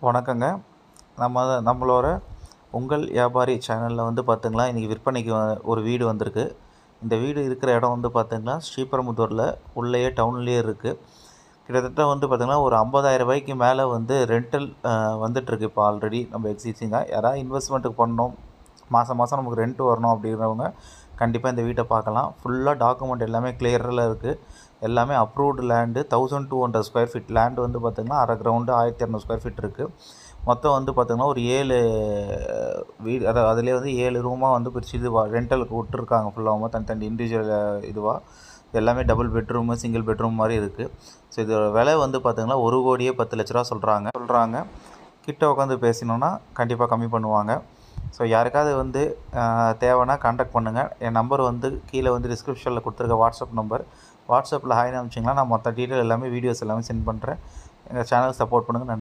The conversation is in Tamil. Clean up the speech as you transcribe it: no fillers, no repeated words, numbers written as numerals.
வணக்கங்க. நம்மளோட உங்கள் வியாபாரி சேனலில் வந்து பார்த்திங்கன்னா, இன்றைக்கி விற்பனைக்கு ஒரு வீடு வந்திருக்கு. இந்த வீடு இருக்கிற இடம் வந்து பார்த்திங்கன்னா, ஸ்ரீபெரும்புதூரில் உள்ளேயே டவுன்லேயே இருக்குது. கிட்டத்தட்ட வந்து பார்த்திங்கன்னா, ஒரு 50,000 ரூபாய்க்கு மேலே வந்து ரெண்டல் வந்துட்டுருக்கு. இப்போ ஆல்ரெடி நம்ம எக்ஸிஸ்டிங்காக யாராவது இன்வெஸ்ட்மெண்ட்டுக்கு பண்ணணும், மாதம் மாதம் நமக்கு ரெண்ட் வரணும் அப்படிங்கிறவங்க கண்டிப்பாக இந்த வீட்டை பார்க்கலாம். ஃபுல்லாக டாக்குமெண்ட் எல்லாமே கிளியரில் இருக்குது. எல்லாமே approved land. 1200 square feet land வந்து பார்த்திங்கன்னா, அரை கிரவுண்டு 1200 ஸ்கொயர் ஃபீட் இருக்குது. மொத்தம் வந்து பார்த்திங்கன்னா, ஒரு 7 வீடு, அதாவது அதிலே வந்து 7 ரூமாக வந்து பிரித்து இது ரெண்டலுக்கு விட்டுருக்காங்க. ஃபுல்லாகவும் தனித்தனி இண்டிவிஜுவல் இதுவாக எல்லாமே டபுள் பெட்ரூமு, சிங்கிள் பெட்ரூம் மாதிரி இருக்குது. ஸோ இதோட விலை வந்து பார்த்திங்கன்னா, 1,10,00,000 சொல்கிறாங்க. கிட்ட உட்காந்து பேசினோன்னா கண்டிப்பாக கம்மி பண்ணுவாங்க. ஸோ யாருக்காவது வந்து தேவைன்னா கான்டாக்ட் பண்ணுங்கள். என் நம்பர் வந்து கீழே வந்து டிஸ்கிரிப்ஷனில் கொடுத்துருக்க வாட்ஸ்அப் நம்பர். வாட்ஸ்அப்பில் ஹாய்னு அனுப்பிச்சிங்கன்னா நான் மற்ற டீட்டெயில் எல்லாமே, வீடியோஸ் எல்லாமே சென்ட் பண்ணுறேன். எங்கள் சேனல் சப்போர்ட் பண்ணுங்கள். நன்றி.